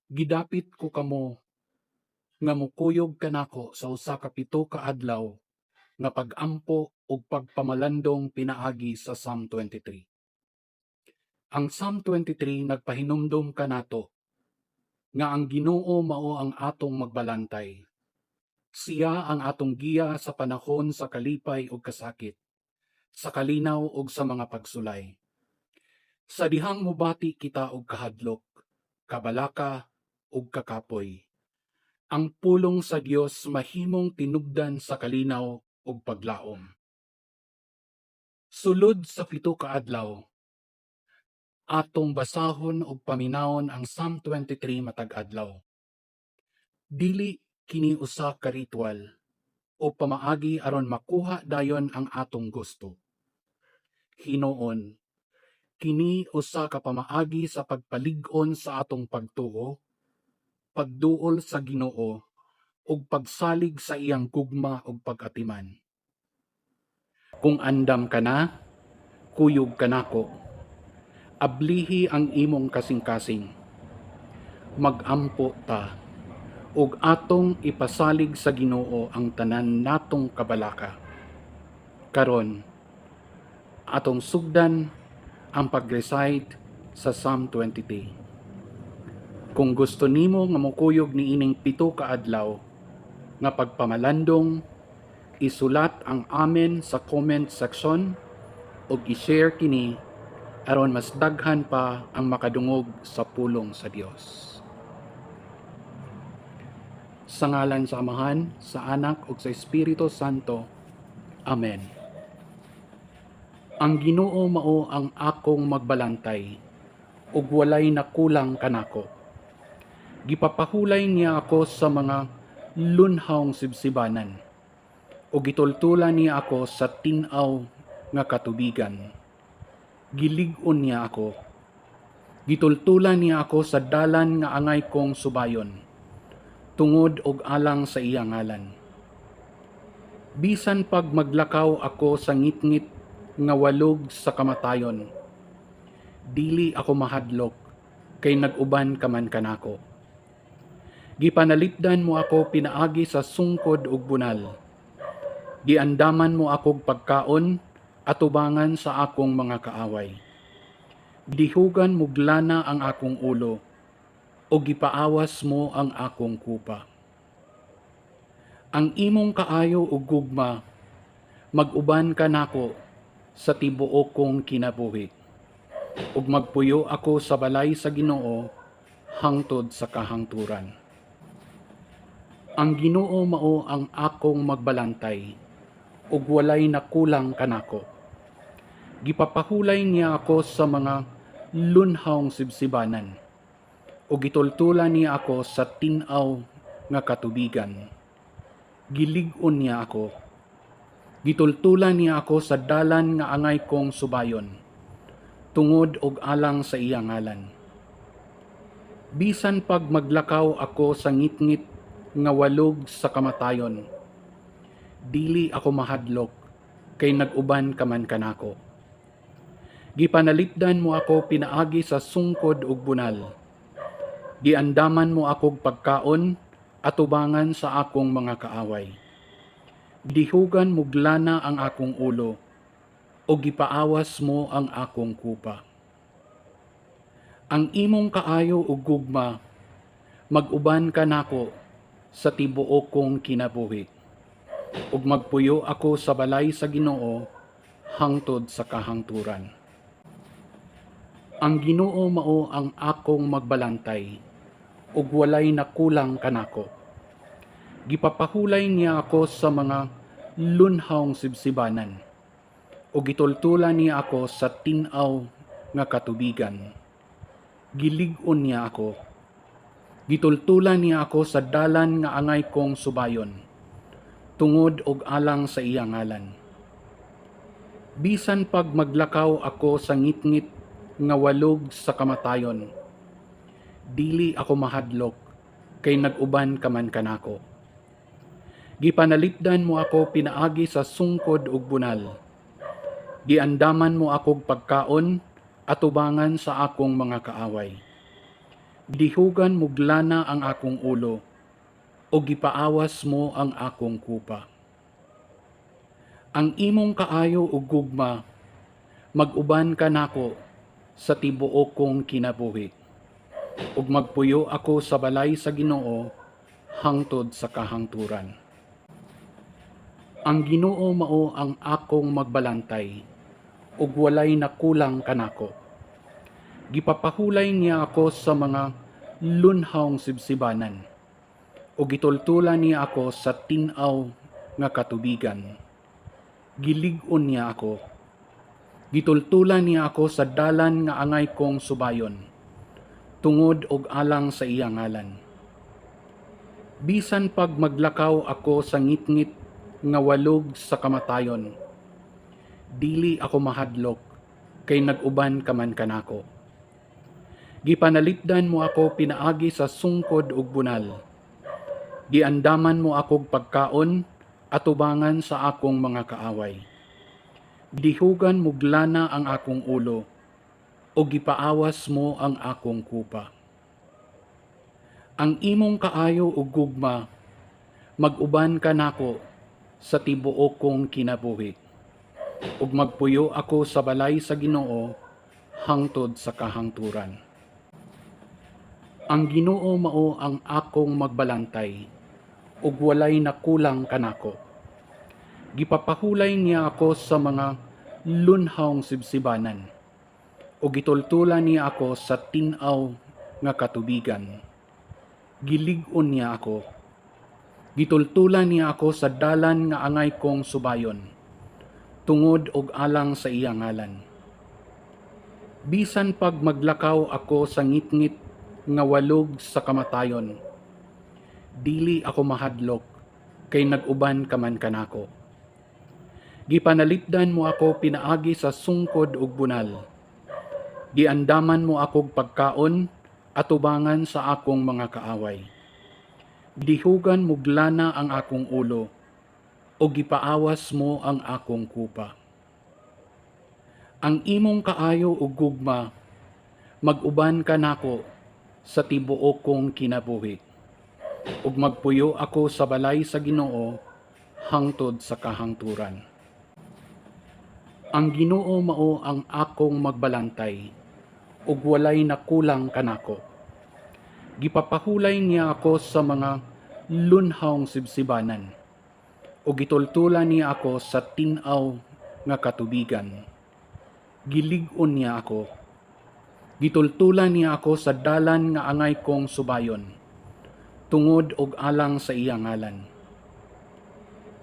Gidapit ko kamo nga mukuyog kanako sa usa ka pito ka adlaw nga pag-ampo ug pagpamalandong pinaagi sa Psalm 23. Ang Psalm 23 nagpahinumdom kanato nga ang Ginoo mao ang atong magbalantay. Siya ang atong giya sa panahon sa kalipay ug kasakit, sa kalinaw ug sa mga pagsulay. Sa dihang mubati kita og kahadlok, kabalaka ug kakapoy. Ang pulong sa Dios mahimong tinubdan sa kalinaw ug paglaom. Sulod sa pito ka adlaw, atong basahon ug paminawon ang Psalm 23 matag adlaw. Dili kini usa ka ritual o pamaagi aron makuha dayon ang atong gusto. Hinoon, kini usa ka pamaagi sa pagpalig-on sa atong pagtuo, pagduol sa Ginoo ug pagsalig sa iyang gugma ug pag-atiman. Kung andam ka na, kuyog ka nako. Ablihi ang imong kasing-kasing. Mag-ampo ta ug atong ipasalig sa Ginoo ang tanan natong kabalaka. Karon, atong sugdan ang pag-recite sa Psalm 23. Kung gusto nimo nga mukuyog niining pito ka adlaw nga pagpamalandong, isulat ang amen sa comment section ug i-share kini aron mas daghan pa ang makadungog sa pulong sa Dios. Sa ngalan sa Amahan, sa Anak ug sa Espiritu Santo. Amen. Ang Ginoo mao ang akong magbalantay ug walay nakulang kanako. Gipapahulay niya ako sa mga lunhawng sibsibanan ug gitultulan niya ako sa tin-aw nga katubigan. Gilig-on niya ako. Gitultulan niya ako sa dalan nga angay kong subayon, tungod og alang sa iyang ngalan. Bisan pag maglakaw ako sa ngitngit nga walog sa kamatayon, dili ako mahadlok kay nag-uban ka man kanako. Gipanalipdan mo ako pinaagi sa sungkod ug bunal. Giandaman mo akog pagkaon atubangan sa akong mga kaaway. Dihugan mo glana ang akong ulo o gipaawas mo ang akong kupa. Ang imong kaayo ug gugma mag-uban ka nako sa tibuok kong kinabuhi ug magpuyo ako sa balay sa Ginoo hangtod sa kahangturan. Ang Ginoo mao ang akong magbalantay ug walay nakulang kanako. Gipapahulay niya ako sa mga lunhawng sibsibanan ug gitultulan niya ako sa tin-aw nga katubigan. Gilig-on niya ako. Gitultulan niya ako sa dalan nga angay kong subayon, tungod og alang sa iyang ngalan. Bisan pag maglakaw ako sa ngitngit nga walog sa kamatayon, dili ako mahadlok kay nag-uban ka man kanako. Gipanalipdan mo ako pinaagi sa sungkod ug bunal. Giandaman mo akog pagkaon atubangan sa akong mga kaaway. Dihugan mo glana ang akong ulo o gipaawas mo ang akong kupa. Ang imong kaayo ug gugma mag-uban ka nako sa tibuok kong kinabuhi ug magpuyo ako sa balay sa Ginoo hangtod sa kahangturan. Ang Ginoo mao ang akong magbalantay ug walay nakulang kanako. Gipapahulay niya ako sa mga lunhawng sibsibanan ug gitultulan niya ako sa tin-aw nga katubigan. Gilig-on niya ako. Gitultulan niya ako sa dalan nga angay kong subayon, tungod og alang sa iyang ngalan. Bisan pag maglakaw ako sa ngitngit nga walog sa kamatayon, dili ako mahadlok kay nag-uban ka man kanako. Gipanalipdan mo ako pinaagi sa sungkod ug bunal. Giandaman mo akog pagkaon atubangan sa akong mga kaaway. Dihugan muglana ang akong ulo, o gipaawas mo ang akong kupa. Ang imong kaayo ug gugma, mag-uban ka nako sa tibuok kong kinabuhi. Ug magpuyo ako sa balay sa Ginoo hangtod sa kahangturan. Ang Ginoo mao ang akong magbalantay, ug walay nakulang kanako. Gipapahulay niya ako sa mga lunhawng sibsibanan, ug gitultulan niya ako sa tin-aw nga katubigan. Gilig-on niya ako. Gitultulan niya ako sa dalan nga angay kong subayon, tungod og alang sa iyang ngalan. Bisan pag maglakaw ako sa ngitngit nga walog sa kamatayon, dili ako mahadlok, kay nag-uban ka man kanako. Gipanalipdan mo ako pinaagi sa sungkod ug bunal. Giandaman mo akog pagkaon atubangan sa akong mga kaaway. Dihugan muglana ang akong ulo, o gipaawas mo ang akong kupa. Ang imong kaayo ug gugma, mag-uban ka nako sa tibuok kong kinabuhi. Ug magpuyo ako sa balay sa Ginoo hangtod sa kahangturan. Ang Ginoo mao ang akong magbalantay, ug walay nakulang kanako. Gipapahulay niya ako sa mga lunhawng sibsibanan, ug gitultulan niya ako sa tin-aw nga katubigan. Gilig-on niya ako. Gitultulan niya ako sa dalan nga angay kong subayon, tungod og alang sa iyang ngalan. Bisan pag maglakaw ako sa ngitngit nga walog sa kamatayon, dili ako mahadlok, kay nag-uban ka man kanako. Gipanalipdan mo ako pinaagi sa sungkod ug bunal. Giandaman mo akog pagkaon atubangan sa akong mga kaaway. Dihugan muglana ang akong ulo, o gipaawas mo ang akong kupa. Ang imong kaayo ug gugma, mag-uban ka nako sa tibuok kong kinabuhi. Ug magpuyo ako sa balay sa Ginoo hangtod sa kahangturan. Ang Ginoo mao ang akong magbalantay, ug walay nakulang kanako. Gipapahulay niya ako sa mga lunhawng sibsibanan, ug gitultulan niya ako sa tin-aw nga katubigan. Gilig-on niya ako. Gitultulan niya ako sa dalan nga angay kong subayon, tungod og alang sa iyang ngalan.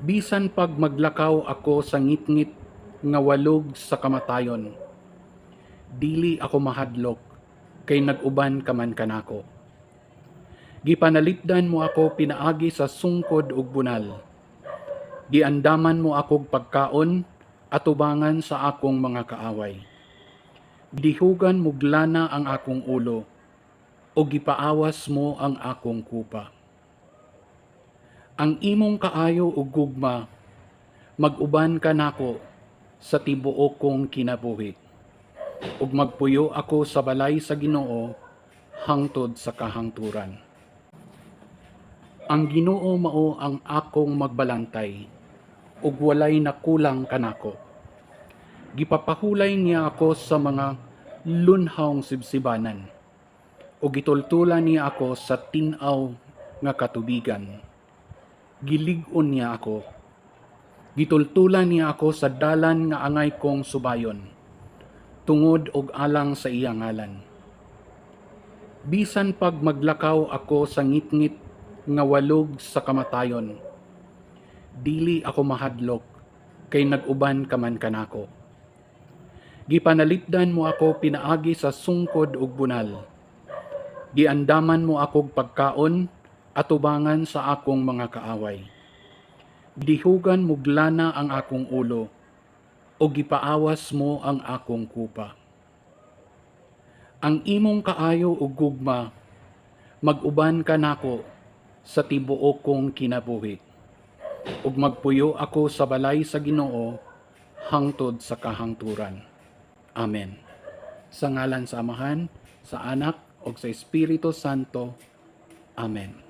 Bisan pag maglakaw ako sa ngitngit nga walog sa kamatayon, dili ako mahadlok, kay nag-uban ka man kanako. Gipanalipdan mo ako pinaagi sa sungkod ug bunal. Giandaman mo akog pagkaon atubangan sa akong mga kaaway. Dihugan muglana ang akong ulo, o gipaawas mo ang akong kupa. Ang imong kaayo ug gugma, mag-uban ka nako sa tibuok kong kinabuhi. Ug magpuyo ako sa balay sa Ginoo hangtod sa kahangturan. Ang Ginoo mao ang akong magbalantay, ug walay nakulang kanako. Gipapahulay niya ako sa mga lunhawng sibsibanan, ug gitultulan niya ako sa tin-aw nga katubigan. Gilig-on niya ako. Gitultulan niya ako sa dalan nga angay kong subayon, tungod og alang sa iyang ngalan. Bisan pag maglakaw ako sa ngitngit nga walog sa kamatayon, dili ako mahadlok, kay nag-uban ka man kanako. Gipanalipdan mo ako pinaagi sa sungkod ug bunal. Giandaman mo akog pagkaon atubangan sa akong mga kaaway. Dihugan muglana ang akong ulo, o gipaawas mo ang akong kupa. Ang imong kaayo ug gugma, mag-uban ka nako sa tibuok kong kinabuhi. Ug magpuyo ako sa balay sa Ginoo hangtod sa kahangturan. Amen. Sa ngalan sa Amahan, sa Anak, ug sa Espiritu Santo. Amen.